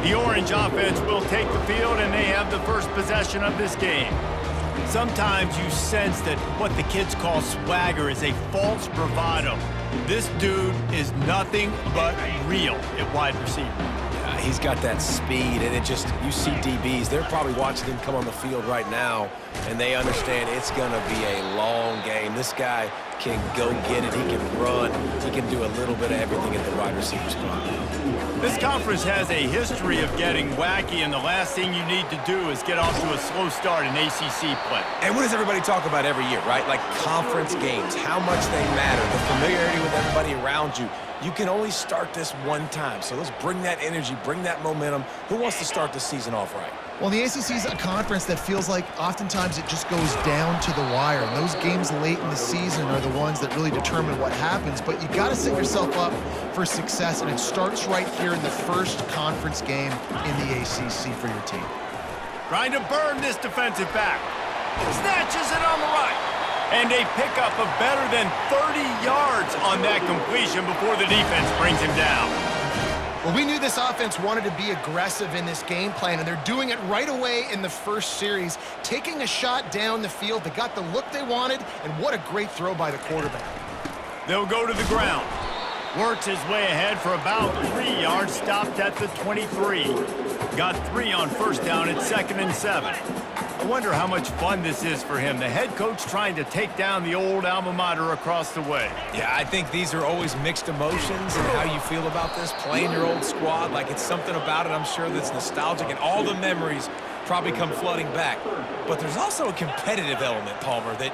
The orange offense will take the field, and they have the first possession of this game. Sometimes you sense that what the kids call swagger is a false bravado. This dude is nothing but real at wide receiver. He's got that speed, and you see DBs, they're probably watching him come on the field right now, and they understand it's going to be a long game. This guy can go get it. He can run. He can do a little bit of everything at the wide receiver spot. This conference has a history of getting wacky, and the last thing you need to do is get off to a slow start in ACC play. And what does everybody talk about every year, right? Like conference games, how much they matter, the familiarity with everybody around you. You can only start this one time, so let's bring that energy, bring that momentum. Who wants to start the season off right? Well, the ACC is a conference that feels like oftentimes it just goes down to the wire. And those games late in the season are the ones that really determine what happens. But you got to set yourself up for success, and it starts right here in the first conference game in the ACC for your team. Trying to burn this defensive back. Snatches it on the right. And a pickup of better than 30 yards on that completion before the defense brings him down. Well, we knew this offense wanted to be aggressive in this game plan, and they're doing it right away in the first series, taking a shot down the field. They got the look they wanted, and what a great throw by the quarterback. They'll go to the ground. Works his way ahead for about 3 yards, stopped at the 23. Got 3 on first down at 2nd and 7. I wonder how much fun this is for him. The head coach trying to take down the old alma mater across the way. Yeah, I think these are always mixed emotions and how you feel about this, playing your old squad. Like, it's something about it, I'm sure, that's nostalgic, and all the memories probably come flooding back. But there's also a competitive element, Palmer, that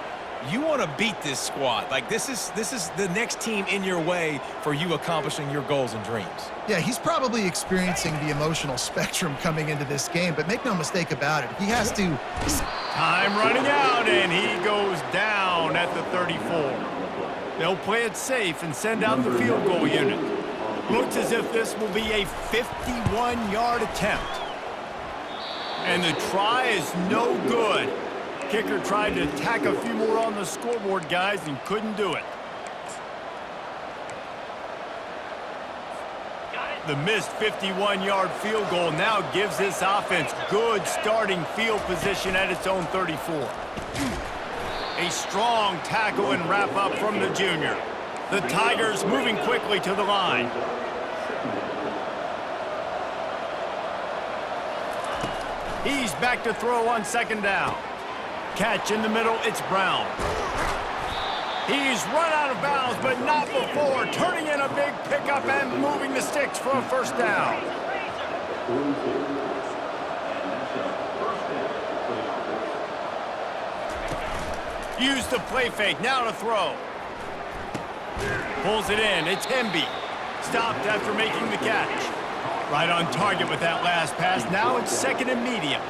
you want to beat this squad. Like, this is the next team in your way for you accomplishing your goals and dreams. Yeah, he's probably experiencing the emotional spectrum coming into this game, but make no mistake about it. He has to... Time running out, and he goes down at the 34. They'll play it safe and send out the field goal unit. Looks as if this will be a 51-yard attempt. And the try is no good. Kicker tried to tack a few more on the scoreboard, guys, and couldn't do it. The missed 51-yard field goal now gives this offense good starting field position at its own 34. A strong tackle and wrap up from the junior. The Tigers moving quickly to the line. He's back to throw on 2nd down. Catch in the middle, it's Brown. He's run out of bounds, but not before. Turning in a big pickup and moving the sticks for a first down. Use the play fake, now to throw. Pulls it in, it's Hemby. Stopped after making the catch. Right on target with that last pass. Now it's 2nd and medium.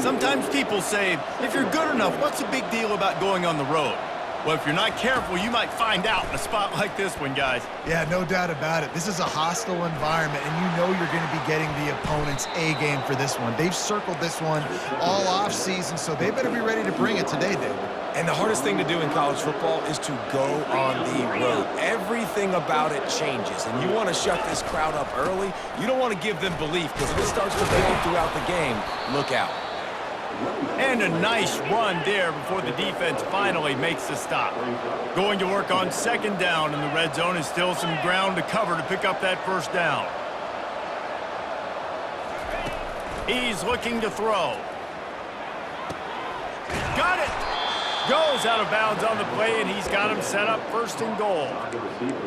Sometimes people say, if you're good enough, what's the big deal about going on the road? Well, if you're not careful, you might find out in a spot like this one, guys. Yeah, no doubt about it. This is a hostile environment, and you know you're going to be getting the opponent's A-game for this one. They've circled this one all off-season, so they better be ready to bring it today, David. And the hardest thing to do in college football is to go on the road. Everything about it changes, and you want to shut this crowd up early. You don't want to give them belief, because if it starts to build throughout the game, look out. And a nice run there before the defense finally makes the stop. Going to work on 2nd down in the red zone, and still some ground to cover to pick up that first down. He's looking to throw. Got it! Goes out of bounds on the play, and he's got him set up 1st and goal.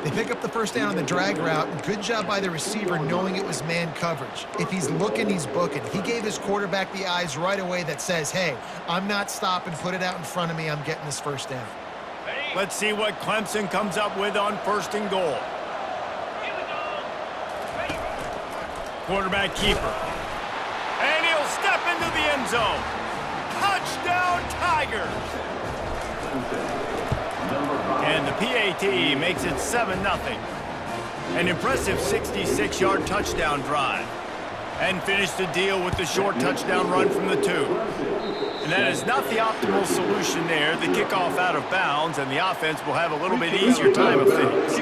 They pick up the first down on the drag route. Good job by the receiver knowing it was man coverage. If he's looking, he's booking. He gave his quarterback the eyes right away that says, hey, I'm not stopping. Put it out in front of me. I'm getting this first down. Let's see what Clemson comes up with on 1st and goal. Quarterback keeper. And he'll step into the end zone. Touchdown, Tigers! And the PAT makes it 7-0. An impressive 66-yard touchdown drive. And finished the deal with the short touchdown run from the 2. And that is not the optimal solution there. The kickoff out of bounds, and the offense will have a little bit easier time of things.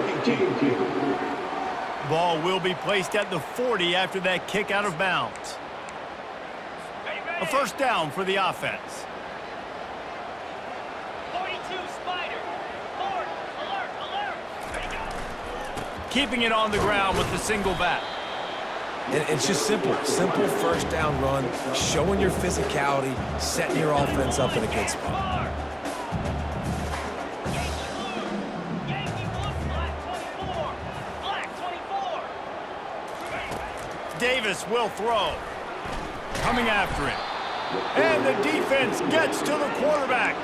Ball will be placed at the 40 after that kick out of bounds. A first down for the offense. 42 Spider. Forward. Alert. Alert. Ready, go. Keeping it on the ground with the single back. And it's just simple first down run, showing your physicality, setting your offense up in a good spot. Yankee blue, black 24. Black 24. Davis will throw. Coming after it. And the defense gets to the quarterback.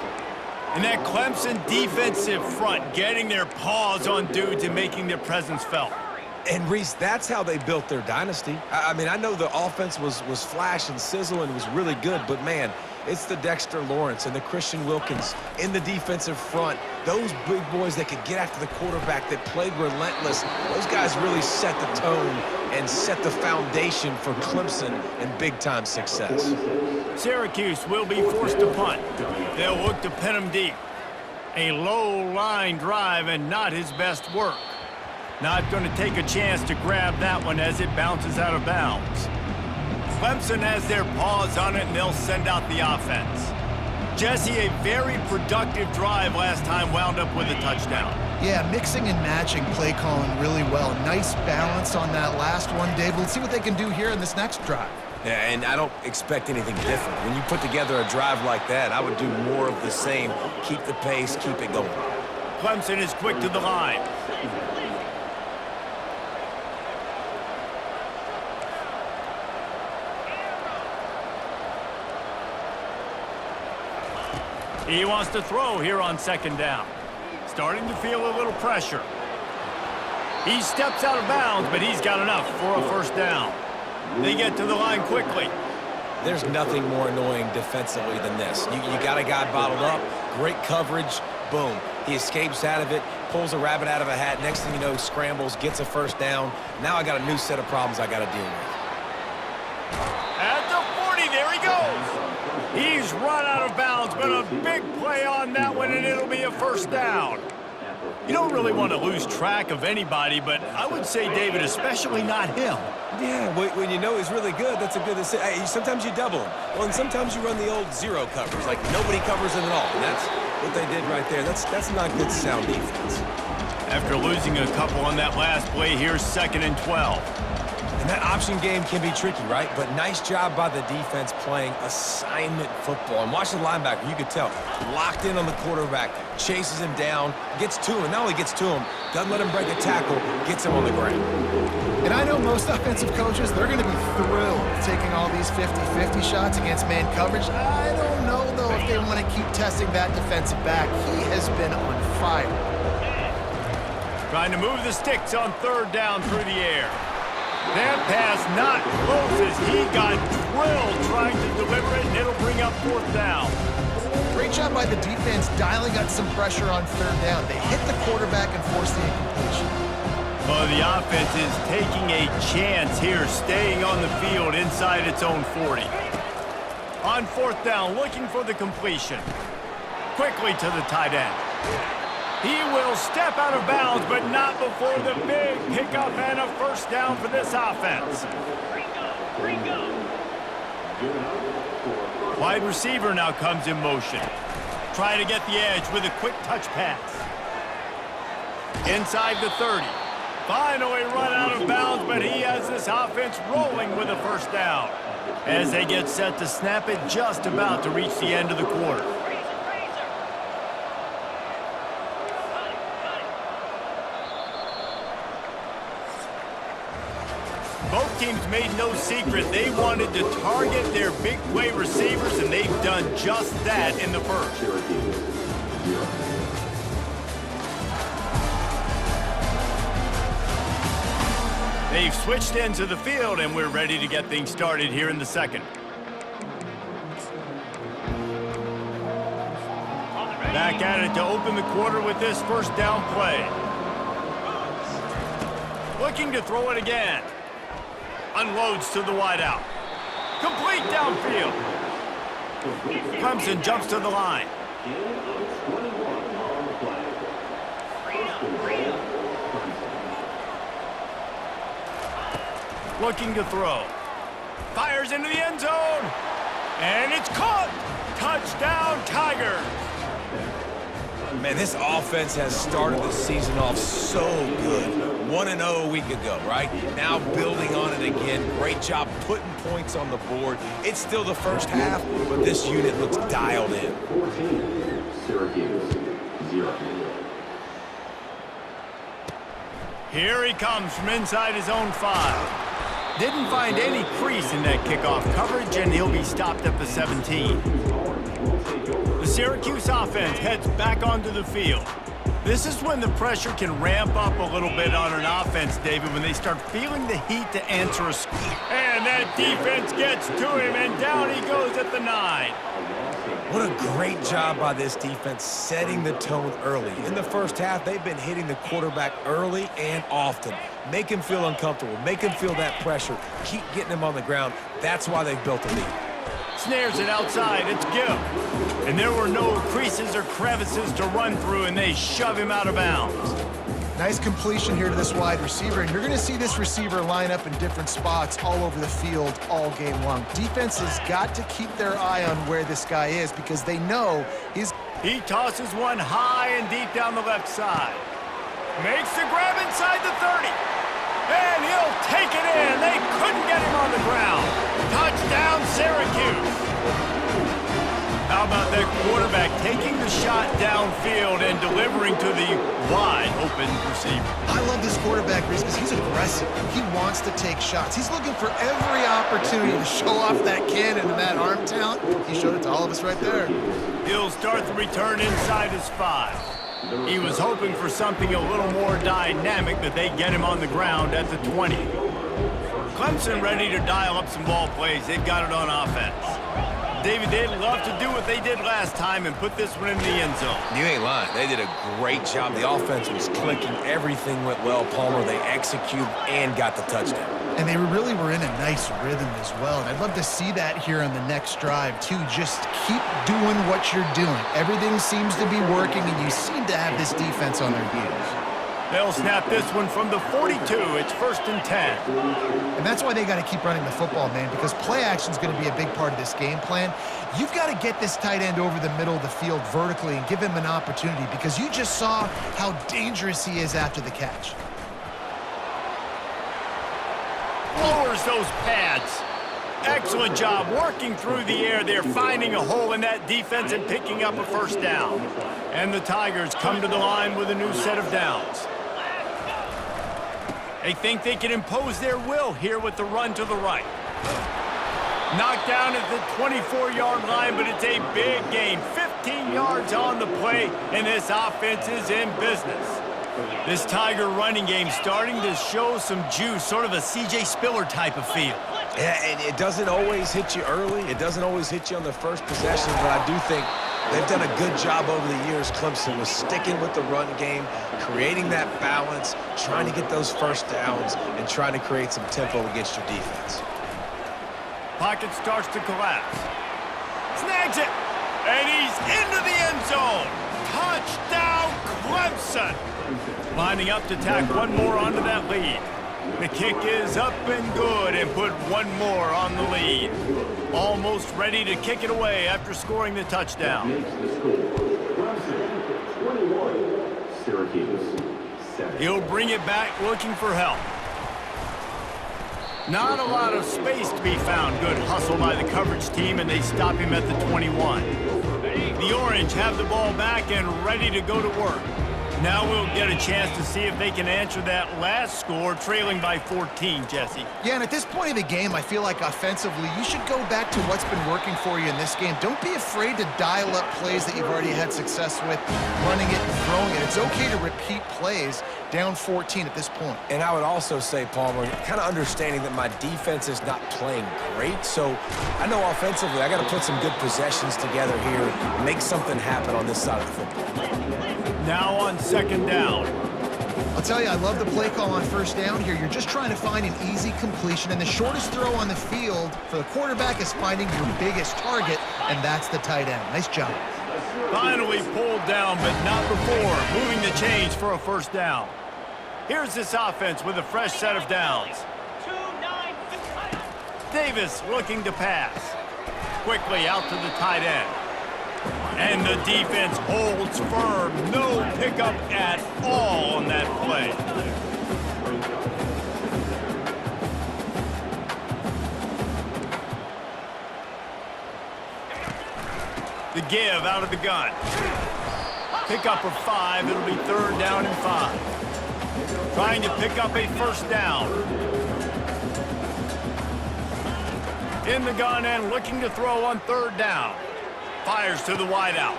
And that Clemson defensive front getting their paws on dudes and making their presence felt. And, Reese, that's how they built their dynasty. I mean, I know the offense was flash and sizzle and was really good, but, man, it's the Dexter Lawrence and the Christian Wilkins in the defensive front. Those big boys that could get after the quarterback, that played relentless. Those guys really set the tone and set the foundation for Clemson and big-time success. Syracuse will be forced to punt. They'll look to pin him deep. A low-line drive and not his best work. Not going to take a chance to grab that one as it bounces out of bounds. Clemson has their paws on it, and they'll send out the offense. Jesse, a very productive drive last time wound up with a touchdown. Yeah, mixing and matching play calling really well. Nice balance on that last one, Dave. Let's see what they can do here in this next drive. Yeah, and I don't expect anything different. When you put together a drive like that, I would do more of the same. Keep the pace, keep it going. Clemson is quick to the line. He wants to throw here on second down. Starting to feel a little pressure. He steps out of bounds, but he's got enough for a first down. They get to the line quickly. There's nothing more annoying defensively than this. You got a guy bottled up, great coverage, boom. He escapes out of it, pulls a rabbit out of a hat. Next thing you know, scrambles, gets a first down. Now I got a new set of problems I got to deal with. At the 40, there he goes. He's run out of bounds, but a big play on that one, and it'll be a first down. You don't really want to lose track of anybody, but I would say, David, especially not him. Yeah, when you know he's really good, that's a good decision. Hey, sometimes you double him. Well, and sometimes you run the old zero coverage, like nobody covers him at all. And that's what they did right there. That's not good sound defense. After losing a couple on that last play, here's 2nd and 12. And that option game can be tricky, right? But nice job by the defense playing assignment football. And watch the linebacker, you could tell, locked in on the quarterback, chases him down, gets to him. Not only gets to him, doesn't let him break a tackle, gets him on the ground. And I know most offensive coaches, they're going to be thrilled taking all these 50-50 shots against man coverage. I don't know, though, if they want to keep testing that defensive back. He has been on fire. Trying to move the sticks on 3rd down through the air. That pass not close as he got drilled trying to deliver it, and it'll bring up 4th down. Great job by the defense dialing up some pressure on 3rd down. They hit the quarterback and forced the incompletion. Well, the offense is taking a chance here, staying on the field inside its own 40. On 4th down, looking for the completion. Quickly to the tight end. He will step out of bounds, but not before the big pickup and a first down for this offense. Wide receiver now comes in motion. Trying to get the edge with a quick touch pass. Inside the 30. Finally run out of bounds, but he has this offense rolling with a first down. As they get set to snap it, just about to reach the end of the quarter. Both teams made no secret they wanted to target their big play receivers, and they've done just that in the first. They've switched into the field, and we're ready to get things started here in the second. Back at it to open the quarter with this first down play. Looking to throw it again. Unloads to the wideout. Complete downfield. Clemson jumps to the line. looking to throw. Fires into the end zone. And it's caught. Touchdown, Tigers. Man, this offense has started the season off so good. 1-0 a week ago, right? Now building on it again. Great job putting points on the board. It's still the first half, but this unit looks dialed in. 14, Syracuse, 0. Here he comes from inside his own 5. Didn't find any crease in that kickoff coverage, and he'll be stopped at the 17. The Syracuse offense heads back onto the field. This is when the pressure can ramp up a little bit on an offense, David, when they start feeling the heat to answer a score. And that defense gets to him, and down he goes at the 9. What a great job by this defense setting the tone early. In the first half, they've been hitting the quarterback early and often. Make him feel uncomfortable. Make him feel that pressure. Keep getting him on the ground. That's why they've built a lead. Snares it outside. It's Gill. And there were no creases or crevices to run through, and they shove him out of bounds. Nice completion here to this wide receiver, and you're going to see this receiver line up in different spots all over the field all game long. Defense has got to keep their eye on where this guy is because they know he's... He tosses one high and deep down the left side. Makes the grab inside the 30. And he'll take it in. They couldn't get him on the ground. Touchdown, Syracuse. How about that quarterback taking the shot downfield and delivering to the wide open receiver? I love this quarterback, Reese, because he's aggressive. He wants to take shots. He's looking for every opportunity to show off that cannon and that arm talent. He showed it to all of us right there. He'll start the return inside his 5. He was hoping for something a little more dynamic, but they get him on the ground at the 20. Clemson ready to dial up some ball plays. They've got it on offense. David, they'd love to do what they did last time and put this one in the end zone. You ain't lying. They did a great job. The offense was clicking. Everything went well, Palmer. They executed and got the touchdown. And they really were in a nice rhythm as well. And I'd love to see that here on the next drive, too. Just keep doing what you're doing. Everything seems to be working, and you seem to have this defense on their heels. They'll snap this one from the 42. It's 1st and 10. And that's why they got to keep running the football, man, because play action is going to be a big part of this game plan. You've got to get this tight end over the middle of the field vertically and give him an opportunity because you just saw how dangerous he is after the catch. Lowers those pads. Excellent job working through the air there, finding a hole in that defense and picking up a 1st down. And the Tigers come to the line with a new set of downs. They think they can impose their will here with the run to the right. Knocked down at the 24-yard line, but it's a big gain. 15 yards on the play, and this offense is in business. This Tiger running game starting to show some juice, sort of a C.J. Spiller type of feel. Yeah, and it doesn't always hit you early. It doesn't always hit you on the first possession, but I do think they've done a good job over the years. Clemson was sticking with the run game, creating that balance, trying to get those 1st downs, and trying to create some tempo against your defense. Pocket starts to collapse. Snags it, and he's into the end zone. Touchdown, Clemson. Lining up to tack one more onto that lead. The kick is up and good and put one more on the lead. Almost ready to kick it away after scoring the touchdown. 21, Syracuse, 7. He'll bring it back looking for help. Not a lot of space to be found. Good hustle by the coverage team, and they stop him at the 21. The Orange have the ball back and ready to go to work. Now we'll get a chance to see if they can answer that last score, trailing by 14, Jesse. Yeah, and at this point of the game, I feel like offensively, you should go back to what's been working for you in this game. Don't be afraid to dial up plays that you've already had success with, running it and throwing it. It's okay to repeat plays down 14 at this point. And I would also say, Palmer, kind of understanding that my defense is not playing great, so I know offensively I got to put some good possessions together here, make something happen on this side of the football. Now on 2nd down. I'll tell you, I love the play call on 1st down here. You're just trying to find an easy completion, and the shortest throw on the field for the quarterback is finding your biggest target, and that's the tight end. Nice job. Finally pulled down, but not before moving the chains for a 1st down. Here's this offense with a fresh set of downs. 2-9 Davis looking to pass. Quickly out to the tight end. And the defense holds firm. No pickup at all on that play. The give out of the gun. Pickup of 5. It'll be 3rd down and 5. Trying to pick up a first down. In the gun and looking to throw on 3rd down. Fires to the wideout.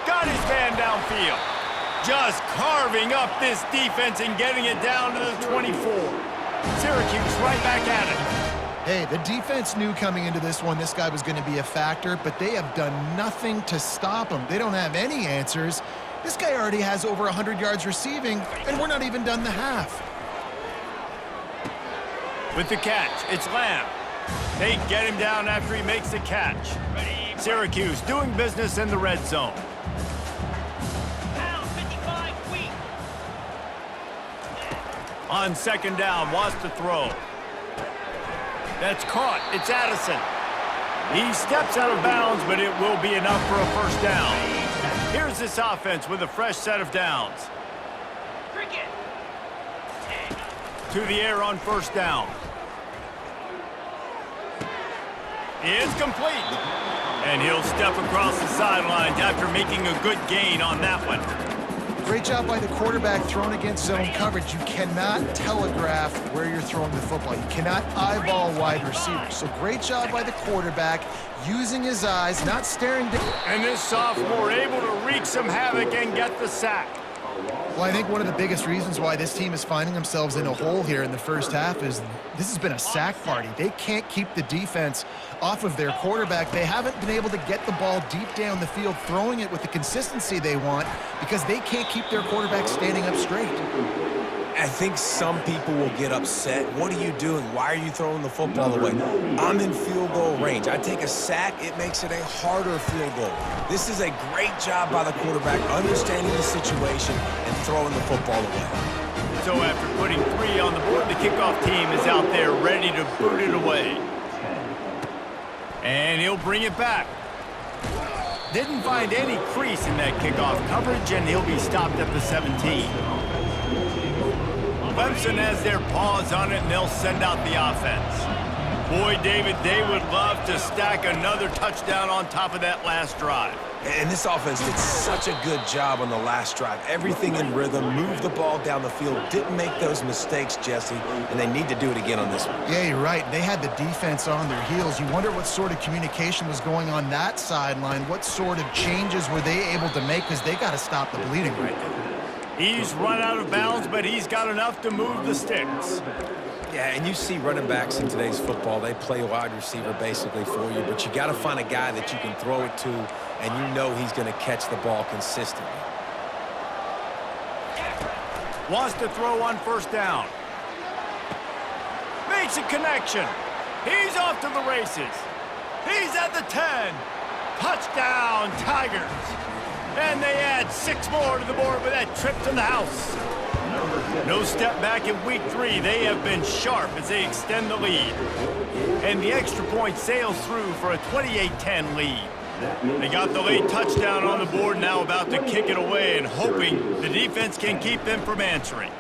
Got his man downfield. Just carving up this defense and getting it down to the 24. Syracuse right back at it. Hey, the defense knew coming into this one this guy was going to be a factor, but they have done nothing to stop him. They don't have any answers. This guy already has over 100 yards receiving, and we're not even done the half. With the catch, it's Lamb. They get him down after he makes the catch. Syracuse doing business in the red zone. Pound 55 weak. On 2nd down, wants to throw. That's caught. It's Addison. He steps out of bounds, but it will be enough for a first down. Here's this offense with a fresh set of downs. Cricket. To the air on 1st down. It's complete. And he'll step across the sidelines after making a good gain on that one. Great job by the quarterback thrown against zone coverage. You cannot telegraph where you're throwing the football. You cannot eyeball wide receivers. So great job by the quarterback using his eyes, not staring down. And this sophomore able to wreak some havoc and get the sack. Well, I think one of the biggest reasons why this team is finding themselves in a hole here in the first half is this has been a sack party. They can't keep the defense off of their quarterback. They haven't been able to get the ball deep down the field, throwing it with the consistency they want because they can't keep their quarterback standing up straight. I think some people will get upset. What are you doing? Why are you throwing the football away? I'm in field goal range. I take a sack, it makes it a harder field goal. This is a great job by the quarterback, understanding the situation and throwing the football away. So after putting 3 on the board, the kickoff team is out there ready to boot it away. And he'll bring it back. Didn't find any crease in that kickoff coverage, and he'll be stopped at the 17. Clemson has their paws on it, and they'll send out the offense. Boy, David, they would love to stack another touchdown on top of that last drive. And this offense did such a good job on the last drive. Everything in rhythm, moved the ball down the field, didn't make those mistakes, Jesse, and they need to do it again on this one. Yeah, you're right. They had the defense on their heels. You wonder what sort of communication was going on that sideline. What sort of changes were they able to make because they got to stop the bleeding right now. He's run out of bounds, but he's got enough to move the sticks. Yeah, and you see running backs in today's football, they play wide receiver basically for you, but you got to find a guy that you can throw it to, and you know he's going to catch the ball consistently. Wants to throw on 1st down. Makes a connection. He's off to the races. He's at the 10. Touchdown, Tigers. And they add 6 more to the board with that trip to the house. No step back in week 3. They have been sharp as they extend the lead. And the extra point sails through for a 28-10 lead. They got the late touchdown on the board, now about to kick it away and hoping the defense can keep them from answering.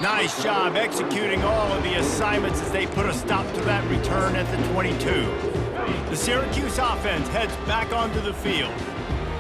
Nice job executing all of the assignments as they put a stop to that return at the 22. The Syracuse offense heads back onto the field.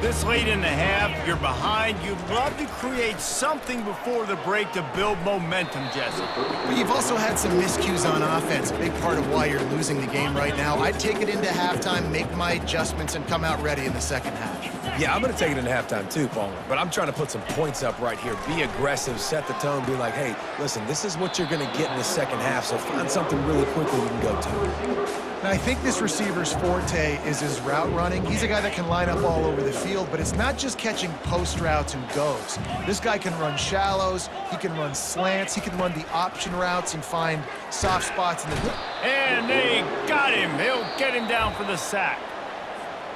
This late in the half, you're behind. You'd love to create something before the break to build momentum, Jesse. But you've also had some miscues on offense, a big part of why you're losing the game right now. I'd take it into halftime, make my adjustments, and come out ready in the second half. Yeah, I'm going to take it into halftime too, Palmer. But I'm trying to put some points up right here. Be aggressive, set the tone, be like, hey, listen, this is what you're going to get in the second half, so find something really quickly you can go to. Now, I think this receiver's forte is his route running. He's a guy that can line up all over the field, but it's not just catching post routes and goes. This guy can run shallows, he can run slants, he can run the option routes and find soft spots in the... And they got him. They'll get him down for the sack.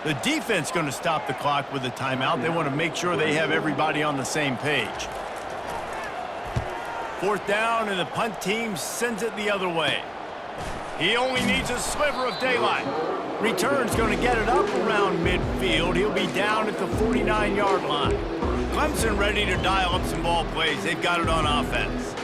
The defense going to stop the clock with a timeout. They want to make sure they have everybody on the same page. 4th down, and the punt team sends it the other way. He only needs a sliver of daylight. Return's going to get it up around midfield. He'll be down at the 49-yard line. Clemson ready to dial up some ball plays. They've got it on offense.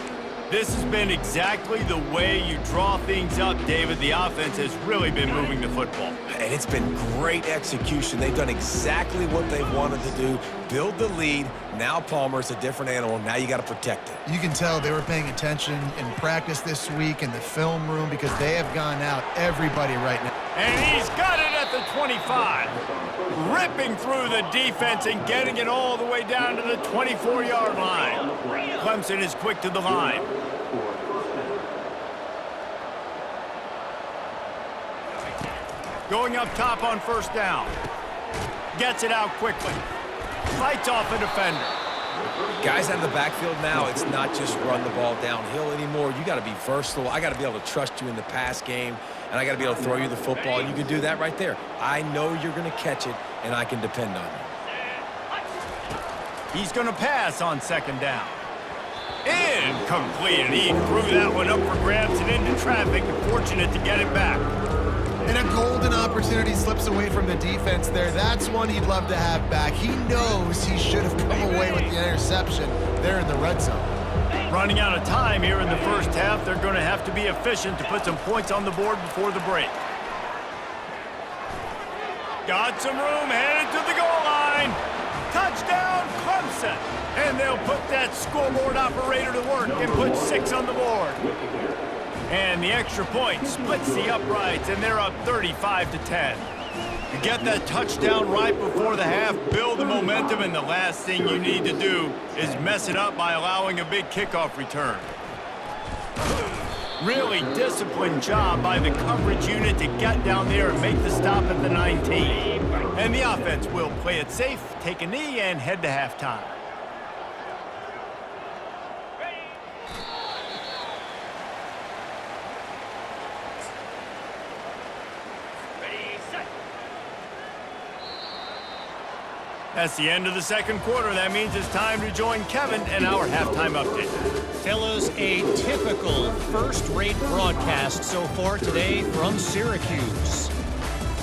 This has been exactly the way you draw things up, David. The offense has really been moving the football. And it's been great execution. They've done exactly what they wanted to do. Build the lead. Now Palmer's a different animal. Now you got to protect it. You can tell they were paying attention in practice this week in the film room because they have gone out everybody right now. And he's got it at the 25. Ripping through the defense and getting it all the way down to the 24-yard line. Clemson is quick to the line. Going up top on first down. Gets it out quickly. Fights off a defender. Guys out of the backfield now, it's not just run the ball downhill anymore. You got to be versatile. I got to be able to trust you in the pass game, and I got to be able to throw you the football, and you can do that right there. I know you're going to catch it, and I can depend on you. He's going to pass on second down. Incomplete, and he threw that one up for grabs and into traffic. Fortunate to get it back. And a golden opportunity slips away from the defense there. That's one he'd love to have back. He knows he should have come away with the interception there in the red zone. Running out of time here in the first half. They're going to have to be efficient to put some points on the board before the break. Got some room, headed to the goal line. Touchdown, Clemson. And they'll put that scoreboard operator to work and put 6 on the board. And the extra point splits the uprights, and they're up 35-10. You get that touchdown right before the half, build the momentum, and the last thing you need to do is mess it up by allowing a big kickoff return. Really disciplined job by the coverage unit to get down there and make the stop at the 19. And the offense will play it safe, take a knee, and head to halftime. That's the end of the second quarter. That means it's time to join Kevin and our halftime update. Fellas, a typical first-rate broadcast so far today from Syracuse.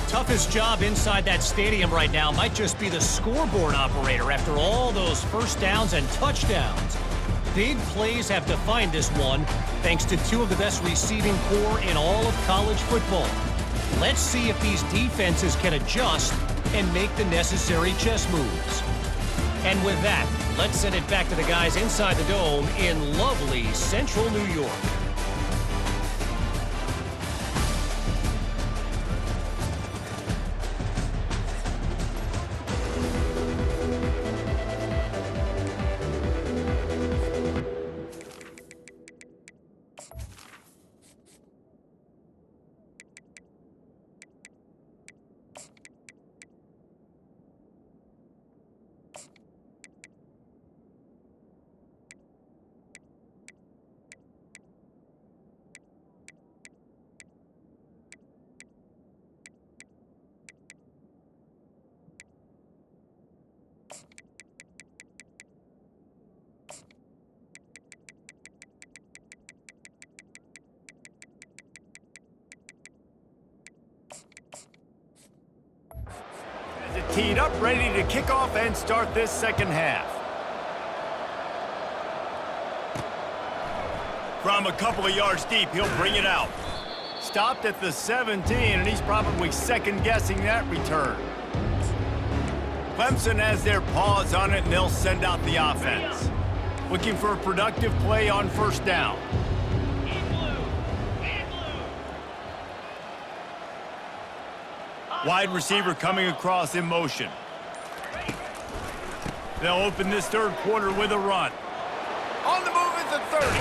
Toughest job inside that stadium right now might just be the scoreboard operator after all those first downs and touchdowns. Big plays have defined this one, thanks to 2 of the best receiving corps in all of college football. Let's see if these defenses can adjust and make the necessary chess moves. And with that, let's send it back to the guys inside the Dome in lovely central New York. Teed up, ready to kick off and start this second half. From a couple of yards deep, he'll bring it out. Stopped at the 17, and he's probably second-guessing that return. Clemson has their paws on it, and they'll send out the offense. Looking for a productive play on first down. Wide receiver coming across in motion. They'll open this third quarter with a run. On the move at the 30.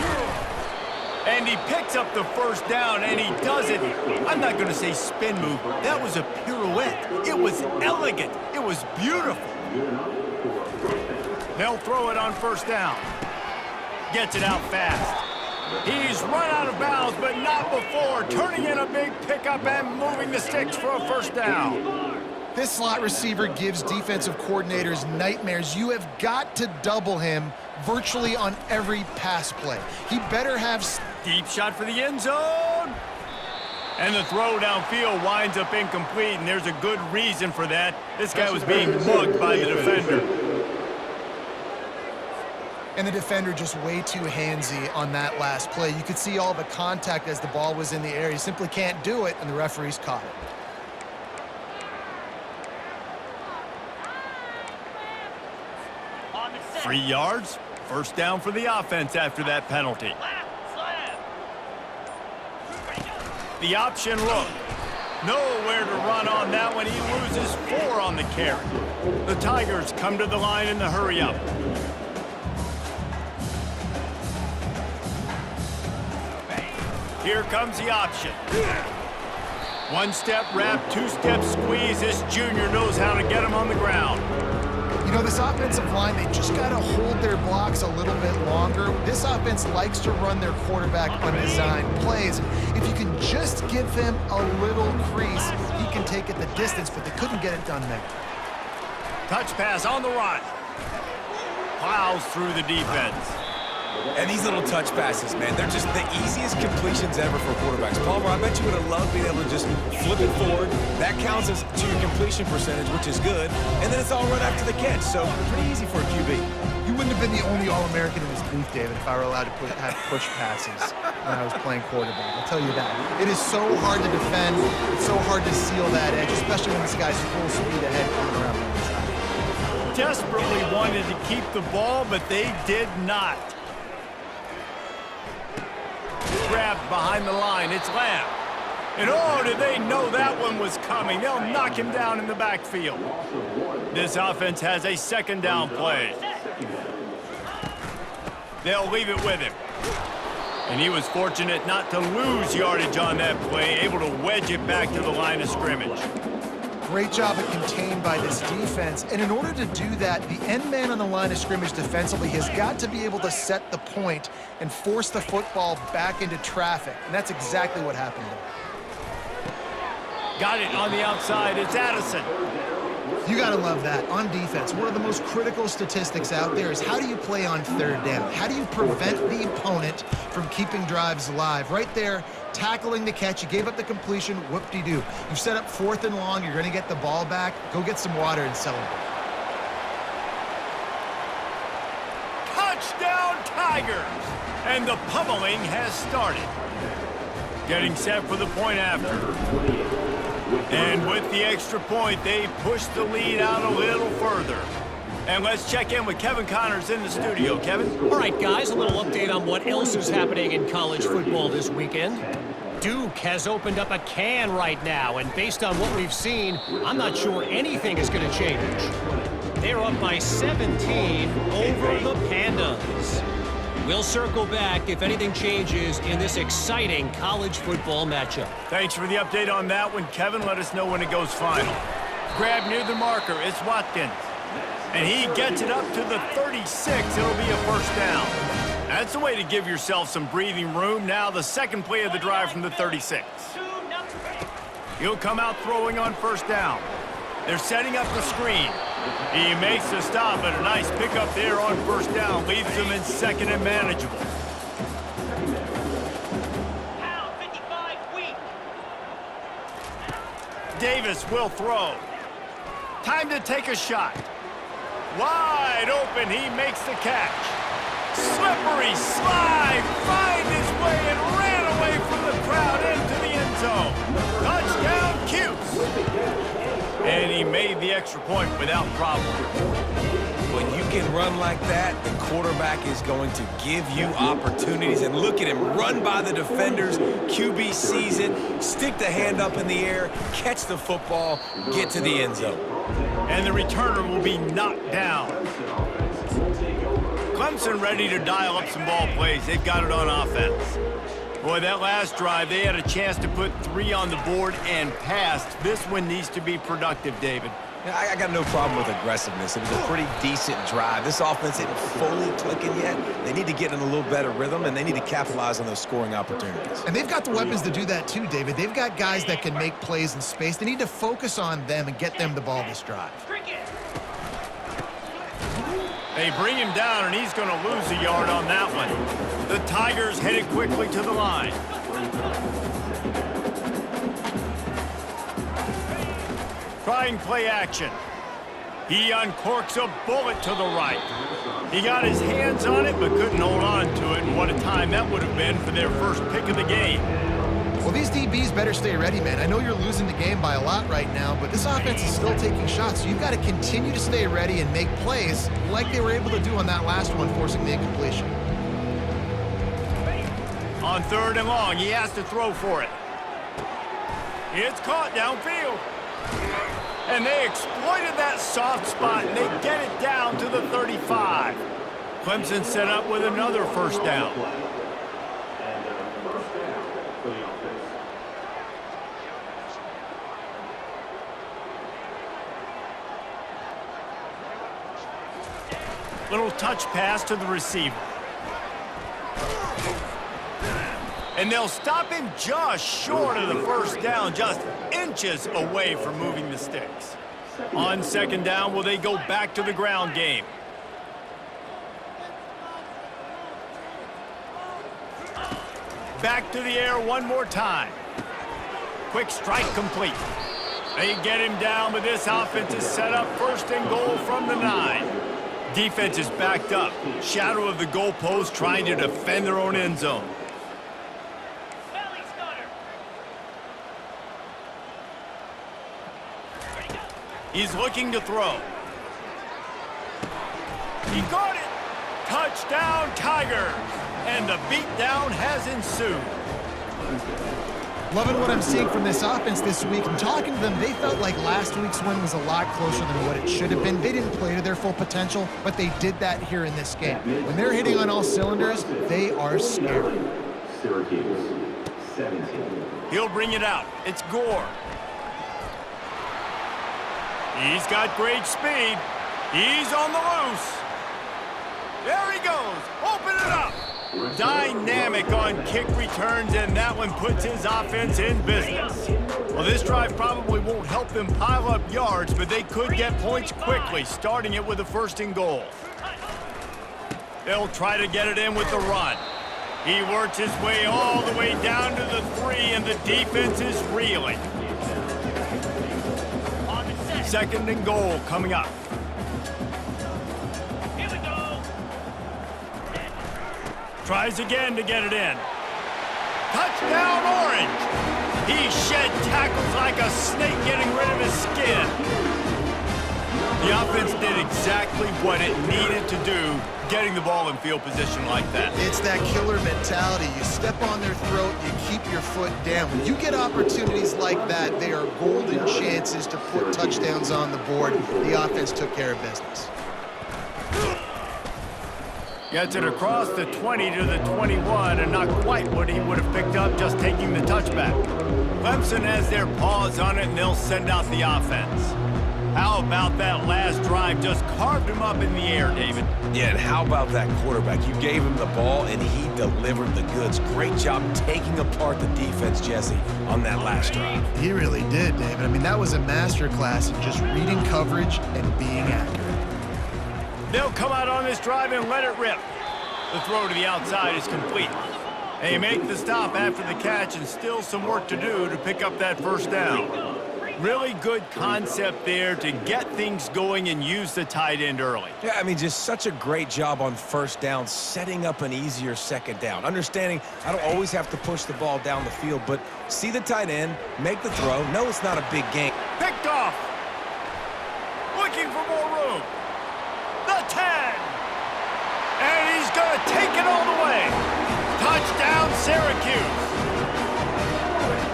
And he picks up the first down, and he does it. I'm not going to say spin move. That was a pirouette. It was elegant. It was beautiful. They'll throw it on first down. Gets it out fast. He's run out of bounds, but not before. Turning in a big pickup and moving the sticks for a first down. This slot receiver gives defensive coordinators nightmares. You have got to double him virtually on every pass play. He better have... Deep shot for the end zone. And the throw downfield winds up incomplete, and there's a good reason for that. This guy was being mugged by the defender. And the defender just way too handsy on that last play. You could see all the contact as the ball was in the air. He simply can't do it, and the referees caught it. 3 yards, first down for the offense after that penalty. The option look. Nowhere to run on that one. He loses 4 on the carry. The Tigers come to the line in the hurry-up. Here comes the option. 1-step wrap, 2-step squeeze. This junior knows how to get him on the ground. You know, this offensive line, they just got to hold their blocks a little bit longer. This offense likes to run their quarterback on design plays. If you can just give him a little crease, he can take it the distance, but they couldn't get it done there. Touch pass on the run. Plows through the defense. And these little touch passes, man, they're just the easiest completions ever for quarterbacks. Palmer, I bet you would have loved being able to just flip it forward. That counts as to your completion percentage, which is good. And then it's all run after the catch, so pretty easy for a QB. You wouldn't have been the only All-American in this booth, David, if I were allowed to have push passes when I was playing quarterback. I'll tell you that. It is so hard to defend. It's so hard to seal that edge, especially when this guy's full speed ahead coming around the inside. Desperately wanted to keep the ball, but they did not. Grabbed behind the line. It's Lamb. And oh, did they know that one was coming. They'll knock him down in the backfield. This offense has a second down play. They'll leave it with him. And he was fortunate not to lose yardage on that play, able to wedge it back to the line of scrimmage. Great job of contained by this defense. And in order to do that, the end man on the line of scrimmage defensively has got to be able to set the point and force the football back into traffic. And that's exactly what happened there. Got it on the outside. It's Addison. You got to love that. On defense, one of the most critical statistics out there is how do you play on third down? How do you prevent the opponent from keeping drives alive? Right there, tackling the catch. You gave up the completion. Whoop-de-doo. You've set up 4th and long. You're going to get the ball back. Go get some water and celebrate. Touchdown, Tigers! And the pummeling has started. Getting set for the point after. And with the extra point, they push the lead out a little further. And let's check in with Kevin Connors in the studio. Kevin? All right, guys, a little update on what else is happening in college football this weekend. Duke has opened up a can right now, and based on what we've seen, I'm not sure anything is going to change. They're up by 17 over the Pandas. We'll circle back if anything changes in this exciting college football matchup. Thanks for the update on that one, Kevin. Let us know when it goes final. Grab near the marker. It's Watkins. And he gets it up to the 36. It'll be a first down. That's the way to give yourself some breathing room. Now the second play of the drive from the 36. He'll come out throwing on first down. They're setting up the screen. He makes the stop, but a nice pickup there on first down. Leaves him in second and manageable. Davis will throw. Time to take a shot. Wide open, he makes the catch. Slippery slide, find his way and ran away from the crowd into the end zone. Touchdown, Cuse. And he made the extra point without problem. When you can run like that, the quarterback is going to give you opportunities. And look at him run by the defenders. QB sees it, stick the hand up in the air, catch the football, get to the end zone. And the returner will be knocked down. Clemson ready to dial up some ball plays. They've got it on offense. Boy, that last drive, they had a chance to put 3 on the board and passed. This one needs to be productive, David. Yeah, I got no problem with aggressiveness. It was a pretty decent drive. This offense isn't fully clicking yet. They need to get in a little better rhythm, and they need to capitalize on those scoring opportunities. And they've got the weapons to do that too, David. They've got guys that can make plays in space. They need to focus on them and get them the ball this drive. They bring him down, and he's going to lose a yard on that one. The Tigers headed quickly to the line. trying play action. He uncorks a bullet to the right. He got his hands on it, but couldn't hold on to it, and what a time that would have been for their first pick of the game. Well, these DBs better stay ready, man. I know you're losing the game by a lot right now, but this offense is still taking shots, so you've got to continue to stay ready and make plays like they were able to do on that last one, forcing the incompletion. On 3rd and long, he has to throw for it. It's caught downfield. And they exploited that soft spot, and they get it down to the 35. Clemson set up with another first down. Little touch pass to the receiver. And they'll stop him just short of the first down, just inches away from moving the sticks. On 2nd down, will they go back to the ground game? Back to the air one more time. Quick strike complete. They get him down, but this offense is set up 1st and goal from the 9. Defense is backed up. Shadow of the goalpost trying to defend their own end zone. He's looking to throw. He got it. Touchdown, Tigers. And the beatdown has ensued. Loving what I'm seeing from this offense this week. I'm talking to them. They felt like last week's win was a lot closer than what it should have been. They didn't play to their full potential, but they did that here in this game. When they're hitting on all cylinders, they are scary. Syracuse, 17. He'll bring it out. It's Gore. He's got great speed. He's on the loose. There he goes. Open it up. Dynamic on kick returns, and that one puts his offense in business. Well, this drive probably won't help them pile up yards, but they could get points quickly, starting it with a 1st and goal. They'll try to get it in with the run. He works his way all the way down to the 3, and the defense is reeling. 2nd and goal coming up. Here we go. Tries again to get it in. Touchdown, Orange! He shed tackles like a snake getting rid of his skin. The offense did exactly what it needed to do, getting the ball in field position like that. It's that killer mentality. You step on their throat, you keep your foot down. When you get opportunities like that, they are golden chances to put touchdowns on the board. The offense took care of business. Gets it across the 20 to the 21, and not quite what he would have picked up just taking the touchback. Clemson has their paws on it, and they'll send out the offense. How about that last drive? Just carved him up in the air, David. Yeah, and how about that quarterback? You gave him the ball, and he delivered the goods. Great job taking apart the defense, Jesse, on that last drive. He really did, David. I mean, that was a masterclass in just reading coverage and being accurate. They'll come out on this drive and let it rip. The throw to the outside is complete. They make the stop after the catch, and still some work to do to pick up that 1st down. Really good concept there to get things going and use the tight end early. Yeah, I mean, just such a great job on 1st down, setting up an easier 2nd down. Understanding I don't always have to push the ball down the field, but see the tight end, make the throw. No, it's not a big game. Picked off. Looking for more room. The 10. And he's going to take it all the way. Touchdown, Syracuse.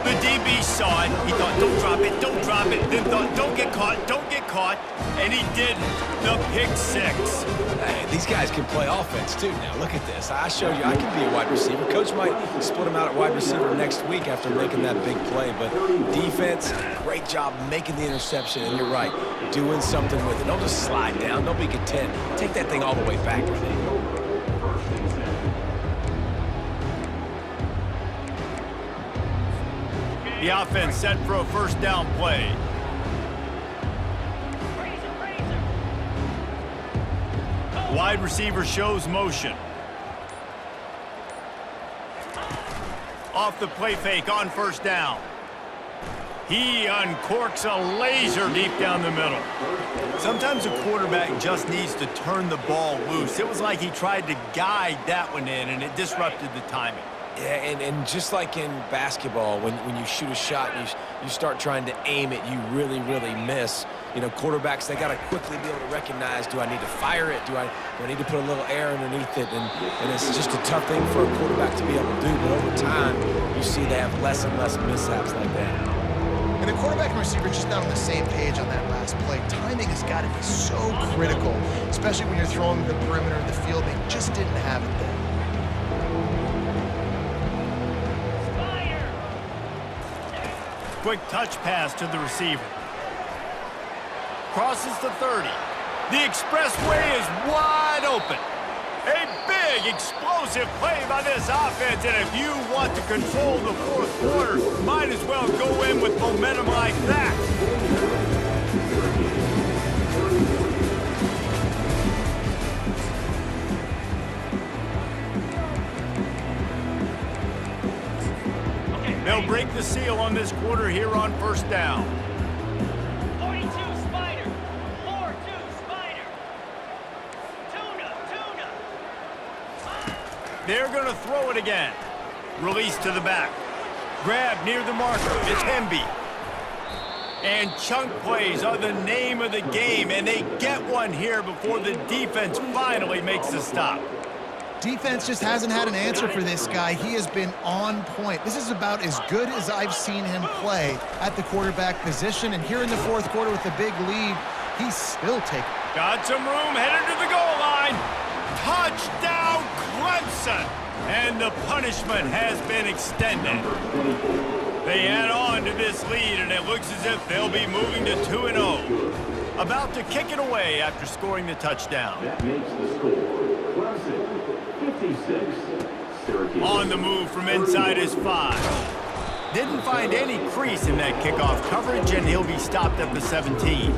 The DB saw it. He thought, don't drop it, don't drop it. Then thought, don't get caught. And he did the pick 6. Hey, these guys can play offense, too. Now, look at this. I showed you I can be a wide receiver. Coach might split him out at wide receiver next week after making that big play. But defense, great job making the interception. And you're right, doing something with it. Don't just slide down. Don't be content. Take that thing all the way back, Renee. The offense set for a 1st down play. Wide receiver shows motion. Off the play fake on 1st down. He uncorks a laser deep down the middle. Sometimes a quarterback just needs to turn the ball loose. It was like he tried to guide that one in, and it disrupted the timing. Yeah, and just like in basketball, when you shoot a shot and you start trying to aim it, you really, really miss. You know, quarterbacks, they got to quickly be able to recognize, do I need to fire it? Do I need to put a little air underneath it? And it's just a tough thing for a quarterback to be able to do. But over time, you see they have less and less mishaps like that. And the quarterback and receiver just not on the same page on that last play. Timing has got to be so critical, especially when you're throwing the perimeter of the field. They just didn't have it there. Quick touch pass to the receiver. Crosses the 30. The expressway is wide open. A big, explosive play by this offense, and if you want to control the fourth quarter, might as well go in with momentum like that. They'll break the seal on this quarter here on first down. 42 Spider. 4-2 Spider. Tuna. They're going to throw it again. Release to the back. Grab near the marker. It's Hemby. And chunk plays are the name of the game, and they get one here before the defense finally makes the stop. Defense just hasn't had an answer for this guy. He has been on point. This is about as good as I've seen him play at the quarterback position. And here in the fourth quarter with the big lead, he's still taking. Got some room, headed to the goal line. Touchdown, Clemson! And the punishment has been extended. They add on to this lead, and it looks as if they'll be moving to 2-0. About to kick it away after scoring the touchdown. That makes the score. Clemson, 56. Syracuse. On the move from inside his 5. Didn't find any crease in that kickoff coverage, and he'll be stopped at the 17.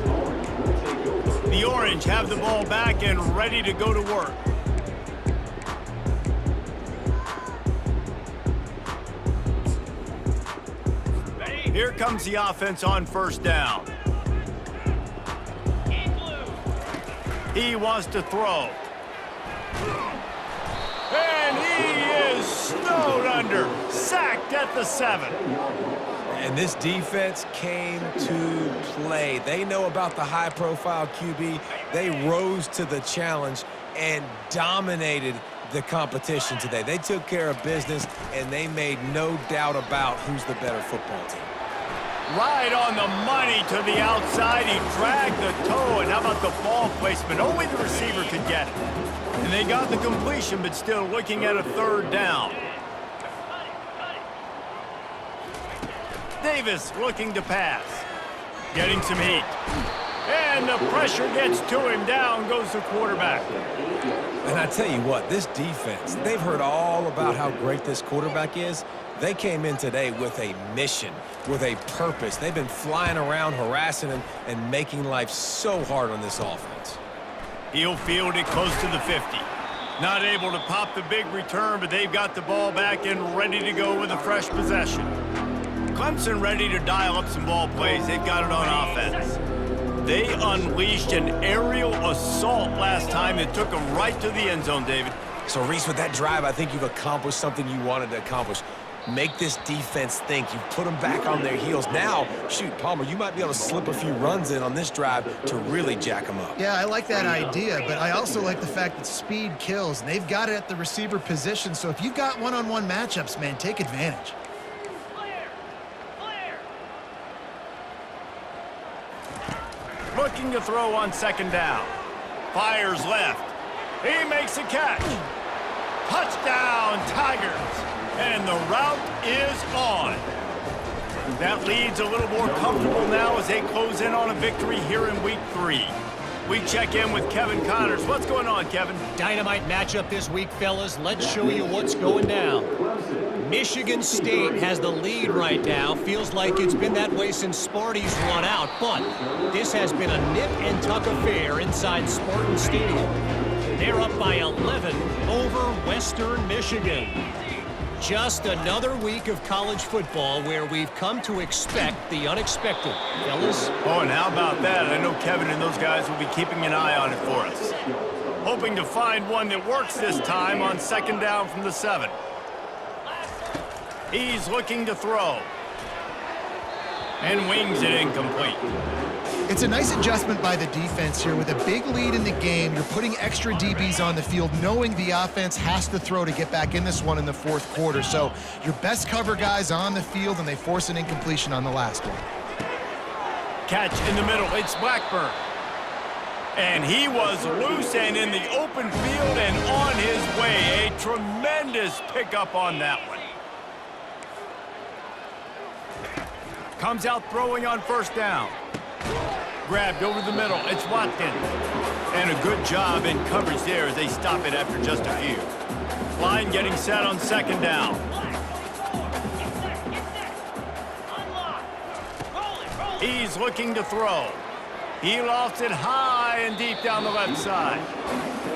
The Orange have the ball back and ready to go to work. Here comes the offense on first down. He wants to throw. And he is snowed under. Sacked at the 7. And this defense came to play. They know about the high-profile QB. They rose to the challenge and dominated the competition today. They took care of business, and they made no doubt about who's the better football team. Right on the money to the outside. He dragged the toe, and how about the ball placement? Only the receiver could get it. And they got the completion, but still looking at a third down. Davis looking to pass. Getting some heat. And the pressure gets to him. Down goes the quarterback. And I tell you what, this defense, they've heard all about how great this quarterback is. They came in today with a mission, with a purpose. They've been flying around, harassing him, and making life so hard on this offense. He'll field it close to the 50. Not able to pop the big return, but they've got the ball back and ready to go with a fresh possession. Clemson ready to dial up some ball plays. They've got it on offense. They unleashed an aerial assault last time that took them right to the end zone, David. So, Reese, with that drive, I think you've accomplished something you wanted to accomplish. Make this defense think. You've put them back on their heels. Now, shoot, Palmer, you might be able to slip a few runs in on this drive to really jack them up. Yeah, I like that idea, but I also like the fact that speed kills, and they've got it at the receiver position. So if you've got one-on-one matchups, man, take advantage. Looking to throw on second down. Fires left. He makes a catch. Touchdown, Tigers. And the route is on. That lead's a little more comfortable now as they close in on a victory here in week 3. We check in with Kevin Connors. What's going on, Kevin? Dynamite matchup this week, fellas. Let's show you what's going down. Michigan State has the lead right now. Feels like it's been that way since Sparty's run out, but this has been a nip-and-tuck affair inside Spartan Stadium. They're up by 11 over Western Michigan. just another week of college football where we've come to expect the unexpected. Fellas? Oh, and how about that? I know Kevin and those guys will be keeping an eye on it for us. Hoping to find one that works this time on 2nd down from the 7. He's looking to throw. And wings it incomplete. It's a nice adjustment by the defense here. With a big lead in the game, you're putting extra DBs on the field, knowing the offense has to throw to get back in this one in the 4th quarter. So your best cover guys on the field, and they force an incompletion on the last one. Catch in the middle. It's Blackburn. And he was loose and in the open field and on his way. A tremendous pickup on that one. Comes out throwing on 1st down. Grabbed over the middle. It's Watkins. And a good job in coverage there as they stop it after just a few. Line getting set on 2nd down. He's looking to throw. He lofts it high and deep down the left side.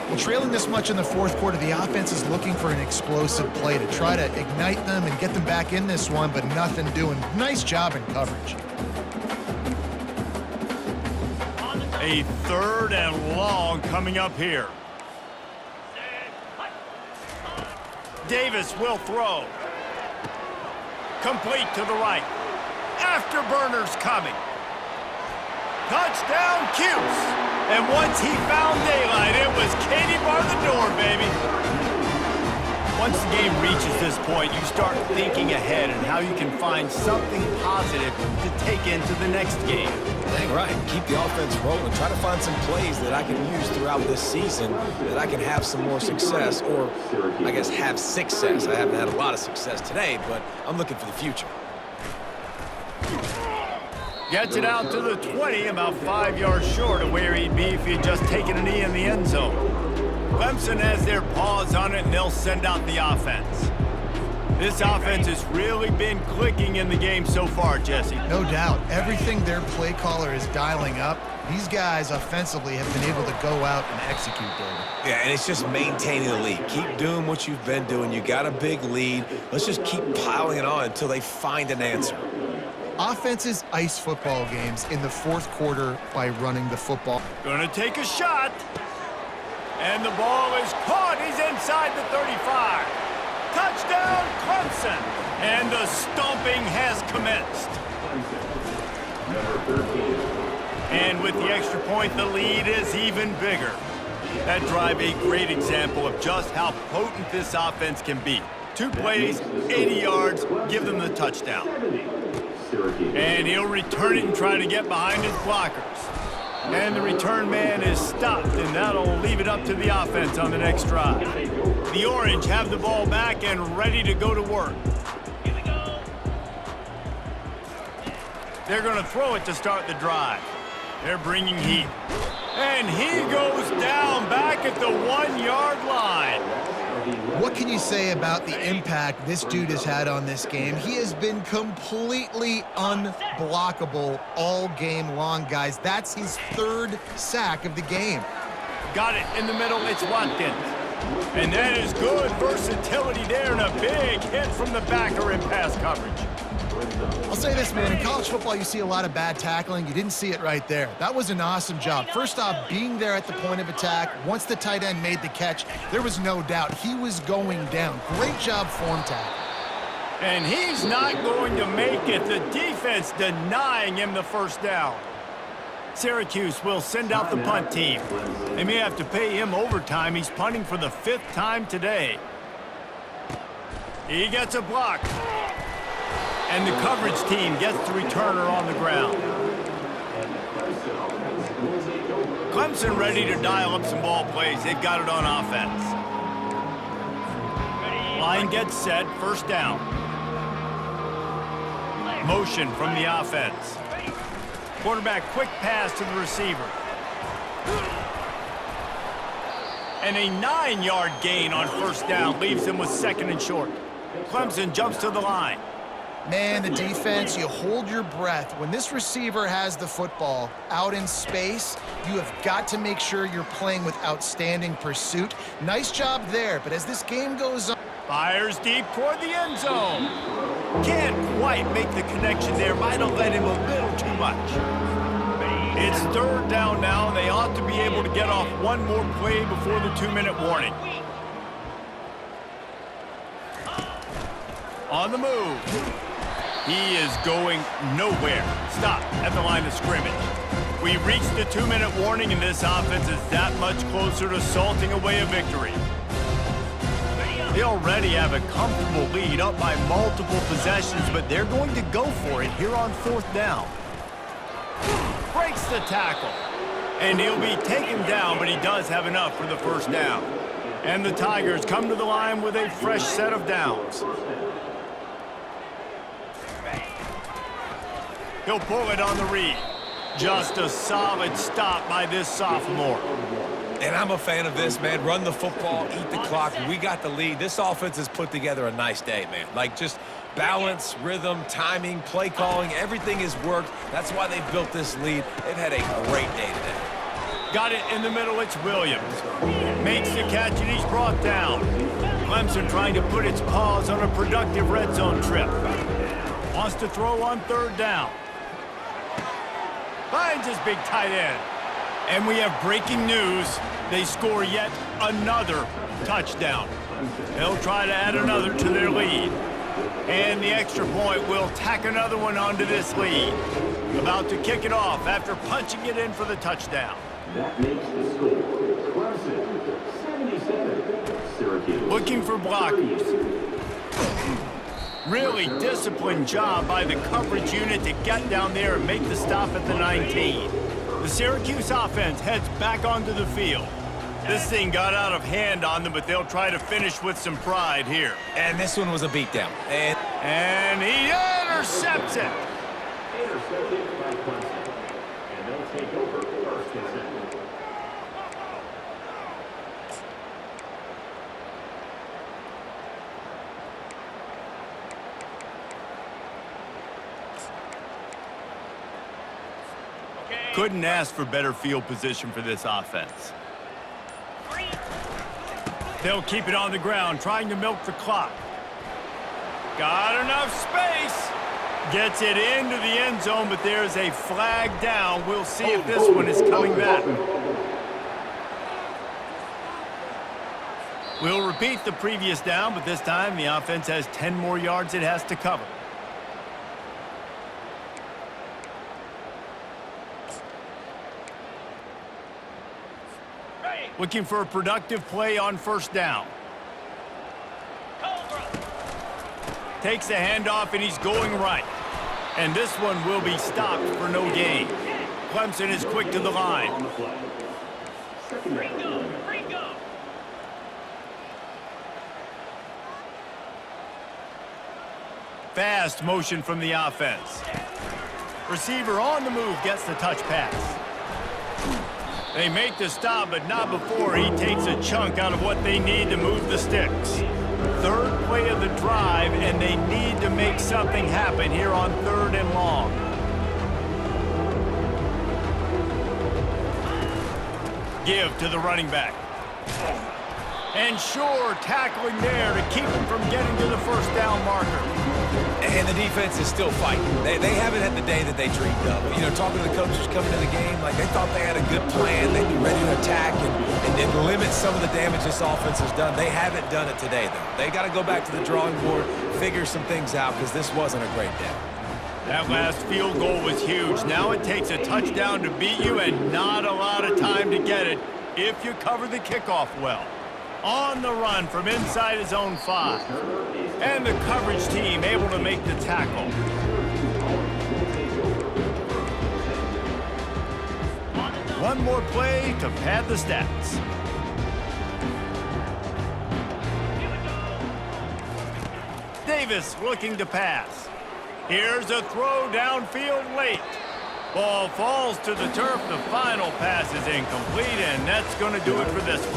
Well, trailing this much in the 4th quarter, the offense is looking for an explosive play to try to ignite them and get them back in this one, but nothing doing. Nice job in coverage. A 3rd and long coming up here. Davis will throw. Complete to the right. Afterburners coming. Touchdown, Cuse. And once he found daylight, it was Katie bar the door, baby. Once the game reaches this point, you start thinking ahead and how you can find something positive to take into the next game. Dang right. Keep the offense rolling. Try to find some plays that I can use throughout this season that I can have some more success, or I guess have success. I haven't had a lot of success today, but I'm looking for the future. Gets it out to the 20, about 5 yards short of where he'd be if he'd just taken a knee in the end zone. Clemson has their paws on it, and they'll send out the offense. This offense has really been clicking in the game so far, Jesse. No doubt. Everything their play caller is dialing up, these guys offensively have been able to go out and execute, David. Yeah, and it's just maintaining the lead. Keep doing what you've been doing. You got a big lead. Let's just keep piling it on until they find an answer. Offenses ice football games in the 4th quarter by running the football. Gonna take a shot. And the ball is caught. He's inside the 35. Touchdown, Clemson. And the stomping has commenced. And with the extra point, the lead is even bigger. That drive a great example of just how potent this offense can be. 2 plays, 80 yards, give them the touchdown. And he'll return it and try to get behind his blockers. And the return man is stopped, and that'll leave it up to the offense on the next drive. The Orange have the ball back and ready to go to work. Here we go. They're going to throw it to start the drive. They're bringing heat. And he goes down back at the 1-yard line. What can you say about the impact this dude has had on this game? He has been completely unblockable all game long, guys. That's his 3rd sack of the game. Got it in the middle. It's Watkins. And that is good versatility there and a big hit from the backer in pass coverage. I'll say this, man. In college football, you see a lot of bad tackling. You didn't see it right there. That was an awesome job. First off, being there at the point of attack. Once the tight end made the catch, there was no doubt he was going down. Great job form tackle. And he's not going to make it. The defense denying him the 1st down. Syracuse will send out the punt team. They may have to pay him overtime. He's punting for the 5th time today. He gets a block. And the coverage team gets the returner on the ground. Clemson ready to dial up some ball plays. They've got it on offense. Line gets set, 1st down. Motion from the offense. Quarterback quick pass to the receiver. And a 9-yard gain on 1st down leaves him with 2nd and short. Clemson jumps to the line. Man, the defense, you hold your breath. When this receiver has the football out in space, you have got to make sure you're playing with outstanding pursuit. Nice job there, but as this game goes on, Fires deep toward the end zone. Can't quite make the connection there. Might have led him a little too much. It's third down now. They ought to be able to get off one more play before the 2-minute warning. On the move. He is going nowhere. Stop at the line of scrimmage. We've reached the 2-minute warning, and this offense is that much closer to salting away a victory. They already have a comfortable lead, up by multiple possessions, but they're going to go for it here on fourth down. Breaks the tackle. And he'll be taken down, but he does have enough for the first down. And the Tigers come to the line with a fresh set of downs. He'll pull it on the read. Just a solid stop by this sophomore. And I'm a fan of this, man. Run the football, eat the clock. We got the lead. This offense has put together a nice day, man. Like, just balance, rhythm, timing, play calling, everything has worked. That's why they've built this lead. They've had a great day today. Got it in the middle, it's Williams. Makes the catch, and he's brought down. Clemson trying to put its paws on a productive red zone trip. Wants to throw on third down. Finds his big tight end. And we have breaking news. They score yet another touchdown. They'll try to add another to their lead. And the extra point will tack another one onto this lead. About to kick it off after punching it in for the touchdown. That makes the score. Clemson, 77. Syracuse. Looking for blockers. Really disciplined job by the coverage unit to get down there and make the stop at the 19. The Syracuse offense heads back onto the field. This thing got out of hand on them, but they'll try to finish with some pride here. And this one was a beatdown. And he intercepts it. Intercepted by Clemson. And they'll take over first and second. Couldn't ask for better field position for this offense. They'll keep it on the ground, trying to milk the clock. Got enough space. Gets it into the end zone, but there's a flag down. We'll see if this one is coming back. We'll repeat the previous down, but this time the offense has 10 more yards it has to cover. Looking for a productive play on first down. Takes the handoff, and he's going right. And this one will be stopped for no gain. Clemson is quick to the line. Fast motion from the offense. Receiver on the move gets the touch pass. They make the stop, but not before he takes a chunk out of what they need to move the sticks. Third play of the drive, and they need to make something happen here on third and long. Give to the running back. And sure, tackling there to keep him from getting to the first down marker. And the defense is still fighting. They haven't had the day that they dreamed of. You know, talking to the coaches coming to the game, like they thought they had a good plan. They'd be ready to attack and limit some of the damage this offense has done. They haven't done it today, though. They got to go back to the drawing board, figure some things out, because this wasn't a great day. That last field goal was huge. Now it takes a touchdown to beat you and not a lot of time to get it if you cover the kickoff well. On the run from inside his own 5. And the coverage team able to make the tackle. One more play to pad the stats. Davis looking to pass. Here's a throw downfield late. Ball falls to the turf. The final pass is incomplete, and that's going to do it for this one.